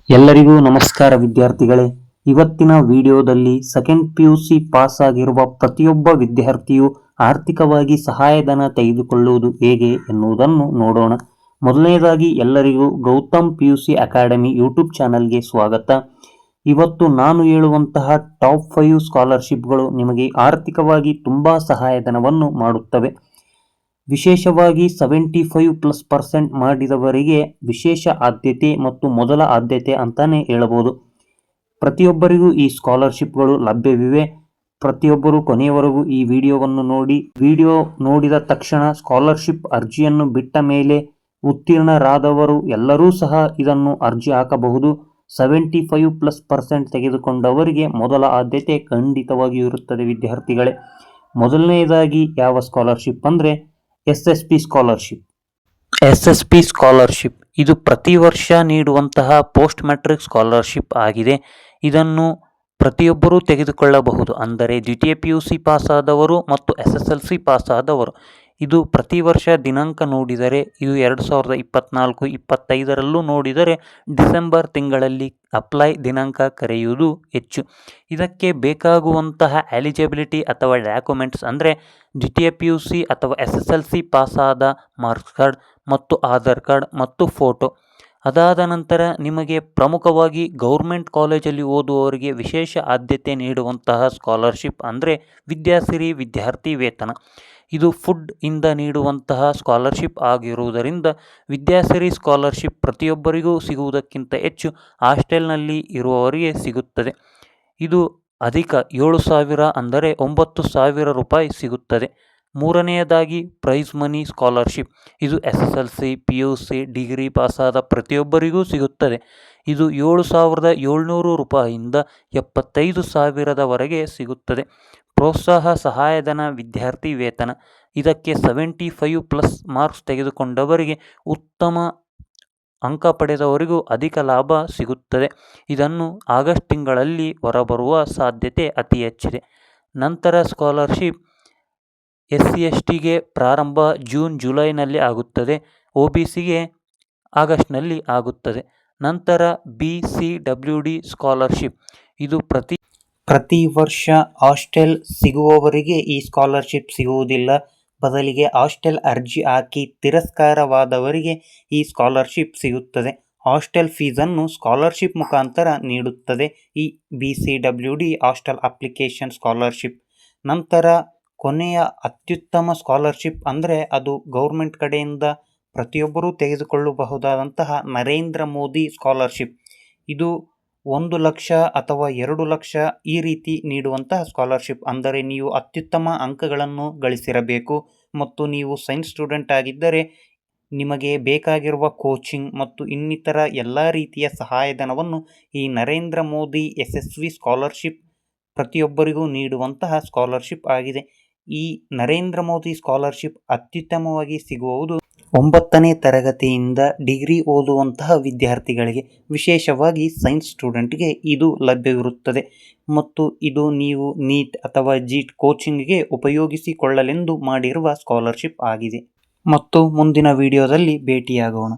ಎಲ್ಲರಿಗೂ ನಮಸ್ಕಾರ ವಿದ್ಯಾರ್ಥಿಗಳೇ. ಇವತ್ತಿನ ವಿಡಿಯೋದಲ್ಲಿ ಸೆಕೆಂಡ್ PUC ಪಾಸ್ ಆಗಿರುವ ಪ್ರತಿಯೊಬ್ಬ ವಿದ್ಯಾರ್ಥಿಯು ಆರ್ಥಿಕವಾಗಿ ಸಹಾಯಧನ ತೆಗೆದುಕೊಳ್ಳುವುದು ಹೇಗೆ ಎನ್ನುವುದನ್ನು ನೋಡೋಣ. ಮೊದಲನೇದಾಗಿ ಎಲ್ಲರಿಗೂ ಗೌತಮ್ PUC ಅಕಾಡೆಮಿ ಯೂಟ್ಯೂಬ್ ಚಾನಲ್ಗೆ ಸ್ವಾಗತ. ಇವತ್ತು ನಾನು ಹೇಳುವಂತಹ ಟಾಪ್ 5 ಸ್ಕಾಲರ್ಶಿಪ್ಗಳು ನಿಮಗೆ ಆರ್ಥಿಕವಾಗಿ ತುಂಬಾ ಸಹಾಯಧನವನ್ನು ಮಾಡುತ್ತವೆ. ವಿಶೇಷವಾಗಿ 75+% ಮಾಡಿದವರಿಗೆ ವಿಶೇಷ ಆದ್ಯತೆ ಮತ್ತು ಮೊದಲ ಆದ್ಯತೆ ಅಂತಾನೆ ಹೇಳಬಹುದು. ಪ್ರತಿಯೊಬ್ಬರಿಗೂ ಈ ಸ್ಕಾಲರ್ಶಿಪ್ಗಳು ಲಭ್ಯವಿವೆ. ಪ್ರತಿಯೊಬ್ಬರು ಕೊನೆಯವರೆಗೂ ಈ ವಿಡಿಯೋವನ್ನು ನೋಡಿ. ವಿಡಿಯೋ ನೋಡಿದ ತಕ್ಷಣ ಸ್ಕಾಲರ್ಶಿಪ್ ಅರ್ಜಿಯನ್ನು ಬಿಟ್ಟ ಮೇಲೆ ಉತ್ತೀರ್ಣರಾದವರು ಎಲ್ಲರೂ ಸಹ ಇದನ್ನು ಅರ್ಜಿ ಹಾಕಬಹುದು. 75+% ತೆಗೆದುಕೊಂಡವರಿಗೆ ಮೊದಲ ಆದ್ಯತೆ ಖಂಡಿತವಾಗಿಯೂ ಇರುತ್ತದೆ ವಿದ್ಯಾರ್ಥಿಗಳೇ. ಮೊದಲನೆಯದಾಗಿ ಯಾವ ಸ್ಕಾಲರ್ಶಿಪ್ ಅಂದರೆ SSP ಸ್ಕಾಲರ್ಶಿಪ್. SSP ಸ್ಕಾಲರ್ಶಿಪ್ ಇದು ಪ್ರತಿ ವರ್ಷ ನೀಡುವಂತಹ ಪೋಸ್ಟ್ ಮ್ಯಾಟ್ರಿಕ್ ಸ್ಕಾಲರ್ಶಿಪ್ ಆಗಿದೆ. ಇದನ್ನು ಪ್ರತಿಯೊಬ್ಬರೂ ತೆಗೆದುಕೊಳ್ಳಬಹುದು. ಅಂದರೆ ದ್ವಿತೀಯ PUC ಪಾಸ್ ಆದವರು ಮತ್ತು SSLC ಪಾಸ್ ಆದವರು. ಇದು ಪ್ರತಿ ವರ್ಷ ದಿನಾಂಕ ನೋಡಿದರೆ ಇದು 2024-25ರಲ್ಲೂ ನೋಡಿದರೆ ಡಿಸೆಂಬರ್ ತಿಂಗಳಲ್ಲಿ ಅಪ್ಲೈ ದಿನಾಂಕ ಕರೆಯುವುದು ಹೆಚ್ಚು. ಇದಕ್ಕೆ ಬೇಕಾಗುವಂತಹ ಎಲಿಜಿಬಿಲಿಟಿ ಅಥವಾ ಡಾಕ್ಯುಮೆಂಟ್ಸ್ ಅಂದರೆ ದ್ವಿತೀಯ PUC ಅಥವಾ SSLC ಪಾಸಾದ ಮಾರ್ಕ್ಸ್ ಕಾರ್ಡ್ ಮತ್ತು ಆಧಾರ್ ಕಾರ್ಡ್ ಮತ್ತು ಫೋಟೋ. ಅದಾದ ನಂತರ ನಿಮಗೆ ಪ್ರಮುಖವಾಗಿ ಗೌರ್ಮೆಂಟ್ ಕಾಲೇಜಲ್ಲಿ ಓದುವವರಿಗೆ ವಿಶೇಷ ಆದ್ಯತೆ ನೀಡುವಂತಹ ಸ್ಕಾಲರ್ಶಿಪ್ ಅಂದರೆ ವಿದ್ಯಾಸಿರಿ ವಿದ್ಯಾರ್ಥಿ ವೇತನ. ಇದು ಫುಡ್ ಇಂದ ನೀಡುವಂತಹ ಸ್ಕಾಲರ್ಶಿಪ್ ಆಗಿರುವುದರಿಂದ ವಿದ್ಯಾಸಿರಿ ಸ್ಕಾಲರ್ಶಿಪ್ ಪ್ರತಿಯೊಬ್ಬರಿಗೂ ಸಿಗುವುದಕ್ಕಿಂತ ಹೆಚ್ಚು ಹಾಸ್ಟೆಲ್ನಲ್ಲಿ ಇರುವವರಿಗೆ ಸಿಗುತ್ತದೆ. ಇದು ಅಧಿಕ 7,000 ಅಂದರೆ 9,000 ರೂಪಾಯಿ ಸಿಗುತ್ತದೆ. ಮೂರನೆಯದಾಗಿ ಪ್ರೈಸ್ ಮನಿ ಸ್ಕಾಲರ್ಶಿಪ್. ಇದು SSLC, PUC, ಡಿಗ್ರಿ ಪಾಸಾದ ಪ್ರತಿಯೊಬ್ಬರಿಗೂ ಸಿಗುತ್ತದೆ. ಇದು 7,700 ರೂಪಾಯಿಯಿಂದ 75,000ವರೆಗೆ ಸಿಗುತ್ತದೆ. ಪ್ರೋತ್ಸಾಹ ಸಹಾಯಧನ ವಿದ್ಯಾರ್ಥಿ ವೇತನ. ಇದಕ್ಕೆ 75+ ಮಾರ್ಕ್ಸ್ ತೆಗೆದುಕೊಂಡವರಿಗೆ ಉತ್ತಮ ಅಂಕ ಪಡೆದವರಿಗೂ ಅಧಿಕ ಲಾಭ ಸಿಗುತ್ತದೆ. ಇದನ್ನು ಆಗಸ್ಟ್ ತಿಂಗಳಲ್ಲಿ ಹೊರಬರುವ ಸಾಧ್ಯತೆ ಅತಿ ಹೆಚ್ಚಿದೆ. ನಂತರ ಸ್ಕಾಲರ್ಶಿಪ್ SC/STಗೆ ಪ್ರಾರಂಭ ಜೂನ್-ಜುಲೈನಲ್ಲಿ ಆಗುತ್ತದೆ. OBCಗೆ ಆಗಸ್ಟ್ನಲ್ಲಿ ಆಗುತ್ತದೆ. ನಂತರ BCWD ಸ್ಕಾಲರ್ಶಿಪ್. ಇದು ಪ್ರತಿ ವರ್ಷ ಹಾಸ್ಟೆಲ್ ಸಿಗುವವರಿಗೆ ಈ ಸ್ಕಾಲರ್ಶಿಪ್ ಸಿಗುವುದಿಲ್ಲ. ಬದಲಿಗೆ ಹಾಸ್ಟೆಲ್ ಅರ್ಜಿ ಹಾಕಿ ತಿರಸ್ಕಾರವಾದವರಿಗೆ ಈ ಸ್ಕಾಲರ್ಶಿಪ್ ಸಿಗುತ್ತದೆ. ಹಾಸ್ಟೆಲ್ ಫೀಸನ್ನು ಸ್ಕಾಲರ್ಶಿಪ್ ಮುಖಾಂತರ ನೀಡುತ್ತದೆ ಈ BCWD ಹಾಸ್ಟೆಲ್ ಅಪ್ಲಿಕೇಶನ್ ಸ್ಕಾಲರ್ಶಿಪ್. ನಂತರ ಕೊನೆಯ ಅತ್ಯುತ್ತಮ ಸ್ಕಾಲರ್ಶಿಪ್ ಅಂದರೆ ಅದು ಗೌರ್ಮೆಂಟ್ ಕಡೆಯಿಂದ ಪ್ರತಿಯೊಬ್ಬರೂ ತೆಗೆದುಕೊಳ್ಳಬಹುದಾದಂತಹ ನರೇಂದ್ರ ಮೋದಿ ಸ್ಕಾಲರ್ಶಿಪ್. ಇದು 1 ಲಕ್ಷ ಅಥವಾ 2 ಲಕ್ಷ ಈ ರೀತಿ ನೀಡುವಂತಹ ಸ್ಕಾಲರ್ಶಿಪ್. ಅಂದರೆ ನೀವು ಅತ್ಯುತ್ತಮ ಅಂಕಗಳನ್ನು ಗಳಿಸಿರಬೇಕು ಮತ್ತು ನೀವು ಸೈನ್ಸ್ ಸ್ಟೂಡೆಂಟ್ ಆಗಿದ್ದರೆ ನಿಮಗೆ ಬೇಕಾಗಿರುವ ಕೋಚಿಂಗ್ ಮತ್ತು ಇನ್ನಿತರ ಎಲ್ಲ ರೀತಿಯ ಸಹಾಯಧನವನ್ನು ಈ ನರೇಂದ್ರ ಮೋದಿ ಯಶಸ್ವಿ ಸ್ಕಾಲರ್ಶಿಪ್ ಪ್ರತಿಯೊಬ್ಬರಿಗೂ ನೀಡುವಂತಹ ಸ್ಕಾಲರ್ಶಿಪ್ ಆಗಿದೆ. ಈ ನರೇಂದ್ರ ಮೋದಿ ಸ್ಕಾಲರ್ಶಿಪ್ ಅತ್ಯುತ್ತಮವಾಗಿ ಸಿಗುವುದು 9ನೇ ತರಗತಿಯಿಂದ ಡಿಗ್ರಿ ಓದುವಂತಹ ವಿದ್ಯಾರ್ಥಿಗಳಿಗೆ, ವಿಶೇಷವಾಗಿ ಸೈನ್ಸ್ ಸ್ಟೂಡೆಂಟ್ಗೆ ಇದು ಲಭ್ಯವಿರುತ್ತದೆ. ಮತ್ತು ಇದು ನೀವು ನೀಟ್ ಅಥವಾ JEET ಕೋಚಿಂಗ್ಗೆ ಉಪಯೋಗಿಸಿಕೊಳ್ಳಲೆಂದು ಮಾಡಿರುವ ಸ್ಕಾಲರ್ಶಿಪ್ ಆಗಿದೆ. ಮತ್ತು ಮುಂದಿನ ವಿಡಿಯೋದಲ್ಲಿ ಭೇಟಿಯಾಗೋಣ.